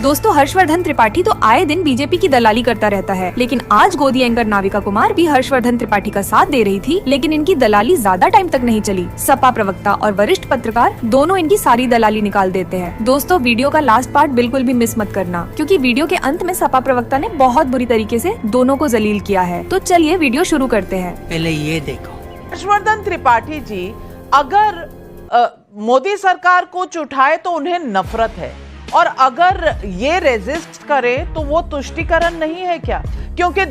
दोस्तों, हर्षवर्धन त्रिपाठी तो आए दिन बीजेपी की दलाली करता रहता है, लेकिन आज गोदी एंकर नाविका कुमार भी हर्षवर्धन त्रिपाठी का साथ दे रही थी, लेकिन इनकी दलाली ज्यादा टाइम तक नहीं चली। सपा प्रवक्ता और वरिष्ठ पत्रकार दोनों इनकी सारी दलाली निकाल देते हैं। दोस्तों, वीडियो का लास्ट पार्ट बिल्कुल भी मिस मत करना, क्योंकि वीडियो के अंत में सपा प्रवक्ता ने बहुत बुरी तरीके से दोनों को जलील किया है। तो चलिए वीडियो शुरू करते हैं। पहले ये देखो, हर्षवर्धन त्रिपाठी जी अगर मोदी सरकार कुछ उठाए तो उन्हें नफरत है, और अगर ये रेजिस्ट करे तो वो तुष्टीकरण नहीं है क्या? क्योंकि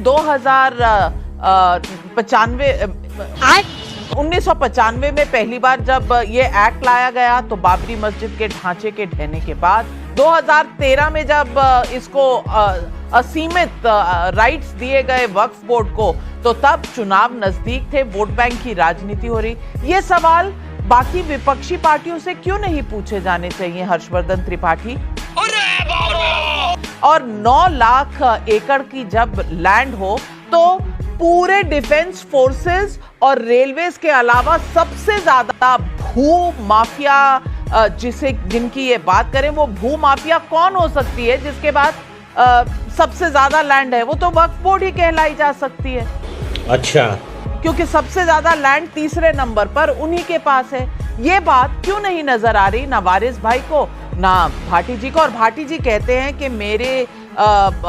1995 में पहली बार जब ये एक्ट लाया गया तो बाबरी मस्जिद के ढांचे के ढहने के बाद, 2013 में जब इसको असीमित राइट्स दिए गए वक्फ बोर्ड को, तो तब चुनाव नजदीक थे, वोट बैंक की राजनीति हो रही। ये सवाल बाकी विपक्षी पार्टियों से क्यों नहीं पूछे जाने चाहिए हर्षवर्धन त्रिपाठी? और 9 लाख एकड़ की जब लैंड हो तो पूरे डिफेंस फोर्सेस और रेलवेज के अलावा सबसे ज्यादा भू माफिया जिनकी ये बात करें, वो भू माफिया कौन हो सकती है जिसके बाद सबसे ज्यादा लैंड है? वो तो वक्फ बोर्ड ही कहलाई जा सकती है। अच्छा, क्योंकि सबसे ज्यादा लैंड तीसरे नंबर पर उन्हीं के पास है। ये बात क्यों नहीं नजर आ रही ना वारिस भाई को, ना भाटी जी को? और भाटी जी कहते हैं कि मेरे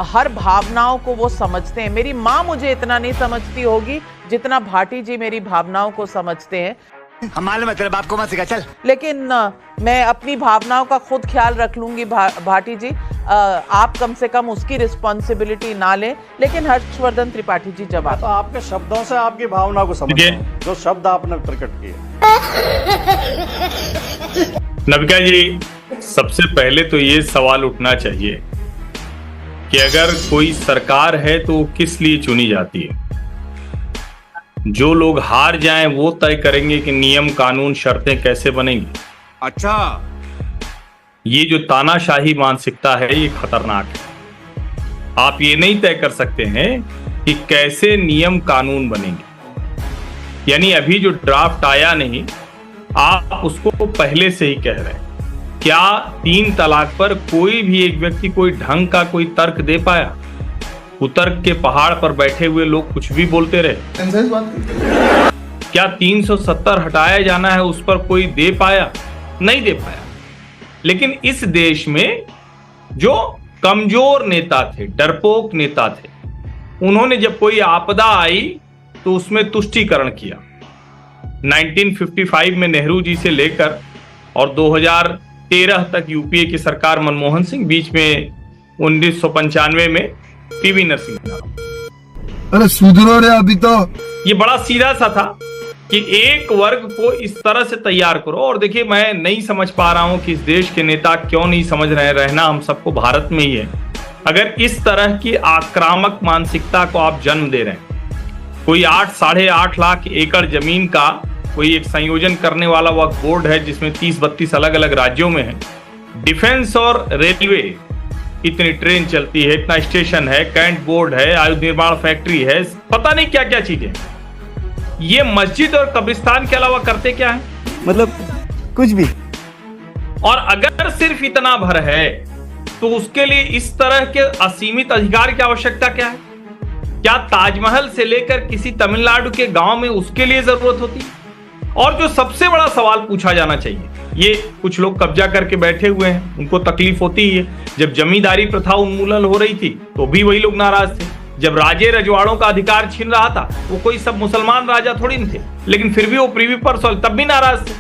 हर भावनाओं को वो समझते हैं। मेरी माँ मुझे इतना नहीं समझती होगी जितना भाटी जी मेरी भावनाओं को समझते हैं। हमारे मतलब आपको मत सिखा, चल। लेकिन मैं अपनी भावनाओं का खुद ख्याल रख लूंगी भाटी जी। आप कम से कम उसकी रिस्पॉन्सिबिलिटी ना लें। लेकिन हर्षवर्धन त्रिपाठी जी, जवाब। तो आपके शब्दों से आपकी भावनाओं को समझते हैं, जो शब्द आपने प्रकट किए। नविका जी, सबसे पहले तो ये सवाल उठना चाहिए कि अगर कोई सरकार है तो किस लिए चुनी जाती है? जो लोग हार जाएं वो तय करेंगे कि नियम कानून शर्तें कैसे बनेंगी। अच्छा, ये जो तानाशाही मानसिकता है ये खतरनाक है। आप ये नहीं तय कर सकते हैं कि कैसे नियम कानून बनेंगे। यानी अभी जो ड्राफ्ट आया नहीं, आप उसको पहले से ही कह रहे हैं। क्या 3 तलाक पर कोई भी एक व्यक्ति कोई ढंग का कोई तर्क दे पाया? कुतर्क के पहाड़ पर बैठे हुए लोग कुछ भी बोलते रहे। क्या 370 हटाया जाना है उस पर कोई दे पाया? नहीं दे पाया। लेकिन इस देश में जो कमजोर नेता थे, डरपोक नेता थे, उन्होंने जब कोई आपदा आई तो उसमें तुष्टीकरण किया। 1955 में नेहरू जी से लेकर और 2013 तक यूपीए की सरकार मनमोहन सिंह, बीच में 1995 में पीवी नरसिम्हा। अरे सुधरो रे, अभी तो ये बड़ा सीधा सा था कि एक वर्ग को इस तरह से तैयार करो। और देखिए, मैं नहीं समझ पा रहा हूं कि इस देश के नेता क्यों नहीं समझ रहे हैं। रहना हम सबको भारत में ही है। अगर इस तरह की आक्रामक मानसिकता को आप जन्म दे रहे हैं, कोई 8-8.5 लाख एकड़ जमीन का कोई एक संयोजन करने वाला वक्फ बोर्ड है जिसमें 30-32 अलग अलग राज्यों में है। डिफेंस और रेलवे, इतनी ट्रेन चलती है, इतना स्टेशन है, कैंट बोर्ड है, आयुध निर्माण फैक्ट्री है, पता नहीं क्या क्या चीजें। ये मस्जिद और कब्रिस्तान के अलावा करते क्या है? मतलब कुछ भी। और अगर सिर्फ इतना भर है तो उसके लिए इस तरह के असीमित अधिकार की आवश्यकता क्या है? क्या ताजमहल से लेकर किसी तमिलनाडु के गांव में उसके लिए जरूरत होती? और जो सबसे बड़ा सवाल पूछा जाना चाहिए, ये कुछ लोग कब्जा करके बैठे हुए हैं, उनको तकलीफ होती ही है। जब जमींदारी प्रथा उन्मूलन हो रही थी तो भी वही लोग नाराज थे। जब राजे रजवाड़ों का अधिकार छीन रहा था, वो कोई सब मुसलमान राजा थोड़ी न थे, लेकिन फिर भी वो प्रीवी पर्सन तब भी नाराज थे।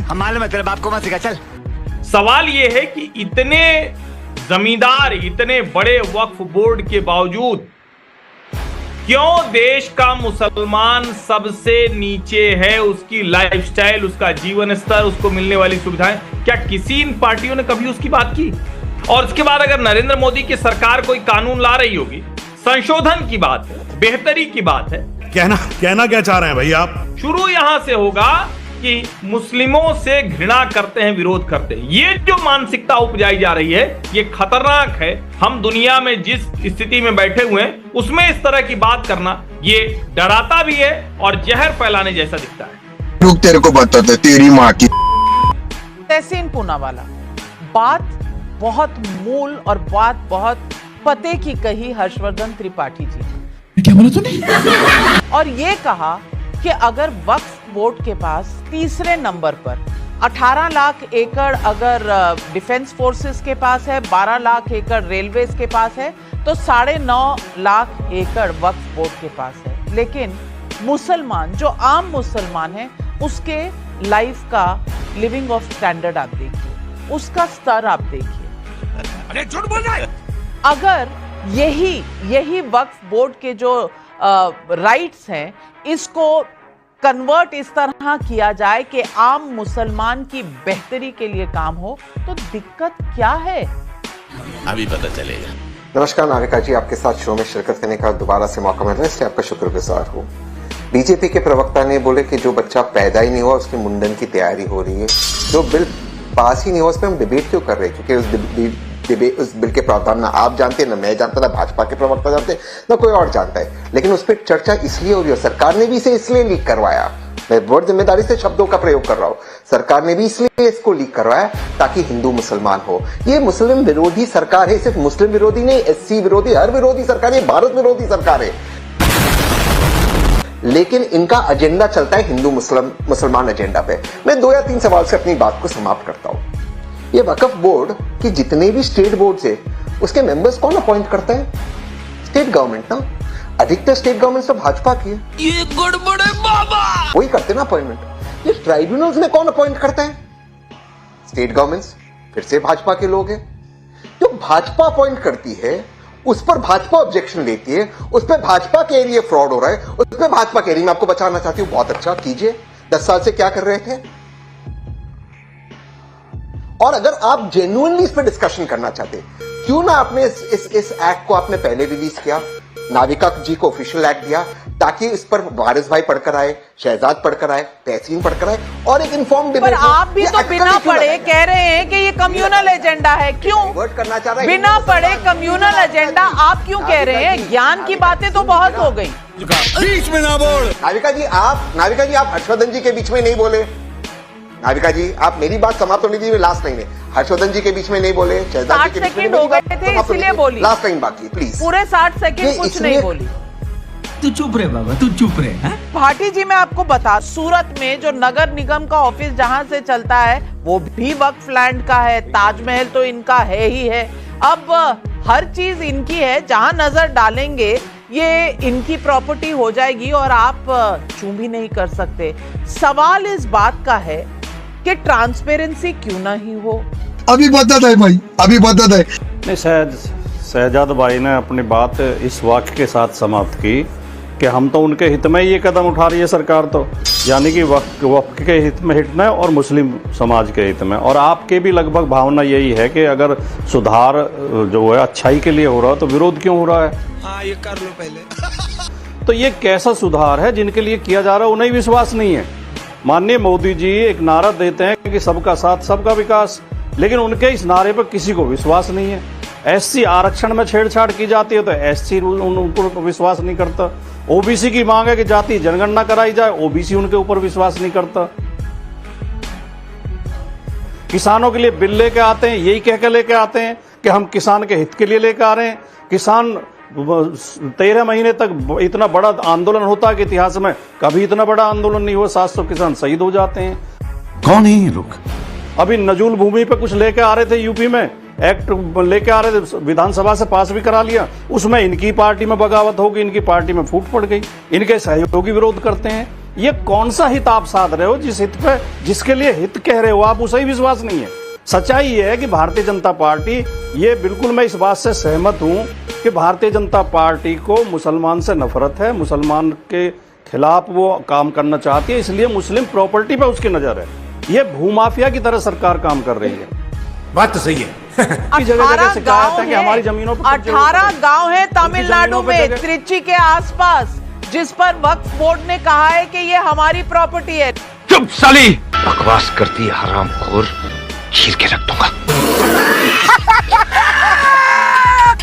हमारे मतलब आपको मत सिखा, चल। सवाल ये है कि इतने जमींदार, इतने बड़े वक्फ बोर्ड के बावजूद क्यों देश का मुसलमान सबसे नीचे है? उसकी लाइफस्टाइल, उसका जीवन स्तर, उसको मिलने वाली सुविधाएं, क्या किसी इन पार्टियों ने कभी उसकी बात की? और इसके बाद अगर नरेंद्र मोदी की सरकार कोई कानून ला रही होगी, संशोधन की बात है, बेहतरी की बात है, कहना क्या चाह रहे हैं भाई आप? शुरू यहां से होगा कि मुस्लिमों से घृणा करते हैं, विरोध करते हैं। ये जो मानसिकता उपजाई जा रही है, ये खतरनाक है। हम दुनिया में जिस स्थिति में बैठे हुए हैं उसमें इस तरह की बात करना, ये डराता भी है और जहर फैलाने जैसा दिखता है। रुक, तेरे को बताते तेरी माँ की। तहसीन पूनावाला, बात बहुत मूल और बात बहुत पते की कही हर्षवर्धन त्रिपाठी जी ने। क्या बोला तूने? और ये कहा कि अगर वक्फ बोर्ड के पास तीसरे नंबर पर 18 लाख एकड़ अगर डिफेंस फोर्सेस के पास है, 12 लाख एकड़ रेलवेज के पास है, तो 9.5 लाख एकड़ वक्फ बोर्ड के पास है। लेकिन मुसलमान, जो आम मुसलमान है, उसके लाइफ का लिविंग ऑफ स्टैंडर्ड आप देखिए, उसका स्तर आप देखिए। अरे झूठ बोल रहा है। अगर यही वक्फ बोर्ड के जो राइट्स हैं, इसको कन्वर्ट इस तरह किया जाए कि आम मुसलमान की बेहतरी के लिए काम हो, तो दिक्कत क्या है? अभी पता चलेगा। नमस्कार नाविका जी, आपके साथ शो में शिरकत करने का दोबारा से मौका मिल रहा है, इसलिए आपका शुक्रगुजार हूँ। बीजेपी के प्रवक्ता ने बोले कि जो बच्चा पैदा ही नहीं हुआ उसके मुंडन की तैयारी हो रही है। जो बिल पास ही नहीं हुआ उस पर हम डिबेट क्यों कर रहे हैं? क्योंकि उस बिल के प्रावधान ना आप जानते, ना मैं जानता, ना भाजपा के प्रवक्ता जानते, ना कोई और जानता है। लेकिन उस पर चर्चा इसलिए हो रही है, सरकार ने भी इसे इसलिए लीक करवाया। मैं बहुत जिम्मेदारी से शब्दों का प्रयोग कर रहा हूँ। सरकार ने भी इसलिए इसको लीक करवाया ताकि हिंदू मुसलमान हो। ये मुस्लिम विरोधी सरकार है, सिर्फ मुस्लिम विरोधी नहीं, एससी विरोधी, हर विरोधी सरकार है, भारत विरोधी सरकार है। लेकिन इनका एजेंडा चलता है हिंदू मुसलमान एजेंडा पे। मैं 2 या 3 सवाल से अपनी बात को समाप्त करता हूं। ये वक्फ बोर्ड की जितने भी स्टेट बोर्ड है, उसके मेंबर्स कौन अपॉइंट करता है? स्टेट गवर्नमेंट ना। अधिकतर स्टेट गवर्नमेंट तो भाजपा की है। ये गड़बड़ है बाबा। वही करते ना अपॉइंटमेंट। ये ट्राइब्यूनल्स में कौन अपॉइंट करता है? स्टेट गवर्नमेंट्स, फिर से भाजपा के लोग हैं। जो भाजपा अपॉइंट करती है उस पर भाजपा ऑब्जेक्शन लेती है, उस पर भाजपा के एरिए फ्रॉड हो रहा है, उस पर भाजपा के एरिए में आपको बचाना चाहती हूं। बहुत अच्छा कीजिए। 10 साल से क्या कर रहे थे? और अगर आप जेन्युइनली इस पर डिस्कशन करना चाहते, क्यों ना आपने इस एक्ट को आपने पहले रिलीज किया, नाविका जी को ऑफिशियल एक्ट दिया, ताकि इस पर वारिस भाई पढ़कर आए, शहजाद पढ़कर आए, तहसीन पढ़कर आए और एक इन्फॉर्म डिबेट। पर आप भी तो बिना पढ़े कह रहे हैं कि ये कम्युनल एजेंडा है। क्यों करना चाह रहे हैं? बिना पढ़े कम्युनल एजेंडा आप क्यों कह रहे हैं? ज्ञान की बातें तो बहुत हो गई। बीच में ना बोल। नाविका जी आप हर्षवर्धन जी के बीच में नहीं बोले। नाविका जी आप मेरी बात समाप्त होने दीजिए, लास्ट लाइन है। हर्षवर्धन जी के बीच में नहीं बोले, शहजाद जी के बीच में नहीं बोले, हो गए थे इसलिए बोली। लास्ट टाइम बाकी प्लीज। पूरे 60 सेकंड कुछ नहीं बोली। तू चुप रहे बाबा, तू चुप रहे। हैं? भाटी जी, मैं आपको बता, सूरत में जो नगर निगम का ऑफिस जहां से चलता है वो भी वक्फ लैंड का है। ताजमहल तो इनका है ही है। अब हर चीज इनकी है, जहां नजर डालेंगे ये इनकी प्रॉपर्टी हो जाएगी और आप चूं भी नहीं कर सकते। सवाल इस बात का है कि ट्रांसपेरेंसी क्यों नहीं हो? अभी बता दे भाई, अभी बता दे। नहीं, शहजाद भाई ने अपनी बात इस वाक्य के साथ समाप्त की कि हम तो उनके हित में ये कदम उठा रही है सरकार, तो यानी कि वक्फ के हित में हिटना और मुस्लिम समाज के हित में। और आपके भी लगभग भावना यही है कि अगर सुधार जो है अच्छाई के लिए हो रहा है तो विरोध क्यों हो रहा है? हाँ, ये कर लो पहले। तो ये कैसा सुधार है जिनके लिए किया जा रहा है उन्हें विश्वास नहीं है? माननीय मोदी जी एक नारा देते हैं कि सबका साथ सबका विकास, लेकिन उनके इस नारे पर किसी को विश्वास नहीं है। एससी आरक्षण में छेड़छाड़ की जाती है तो एससी उनको विश्वास नहीं करता। ओबीसी की मांग है कि जाति जनगणना कराई जाए, ओबीसी उनके ऊपर विश्वास नहीं करता। किसानों के लिए बिल लेके आते हैं, यही कह के लेके आते हैं कि हम किसान के हित के लिए लेके आ रहे हैं। किसान 13 महीने तक इतना बड़ा आंदोलन होता है कि इतिहास में कभी इतना बड़ा आंदोलन नहीं हुआ। 700 किसान शहीद हो जाते हैं। कौन है ये लोग? अभी नजूल भूमि पे कुछ लेके आ रहे थे, यूपी में एक्ट लेके आ रहे थे, विधानसभा से पास भी करा लिया। उसमें इनकी पार्टी में बगावत होगी, इनकी पार्टी में फूट पड़ गई, इनके सहयोगी विरोध करते हैं। ये कौन सा हित आप साध रहे हो? जिस हित पे, जिसके लिए हित कह रहे हो आप, उसे ही विश्वास नहीं है। सच्चाई ये है कि भारतीय जनता पार्टी, ये बिल्कुल मैं इस बात से सहमत हूं कि भारतीय जनता पार्टी को मुसलमान से नफरत है, मुसलमान के खिलाफ वो काम करना चाहती है, इसलिए मुस्लिम प्रॉपर्टी पे उसकी नजर है। ये भूमाफिया की तरह सरकार काम कर रही है। बात तो सही है। 18 गांव है कि हमारी जमीनों पर 18 गांव है तमिलनाडु में, त्रिची के आसपास, जिस पर वक्फ बोर्ड ने कहा है कि ये हमारी प्रॉपर्टी है। चुप साली, बकवास करती है हरामखोर, चीर के रख दूंगा।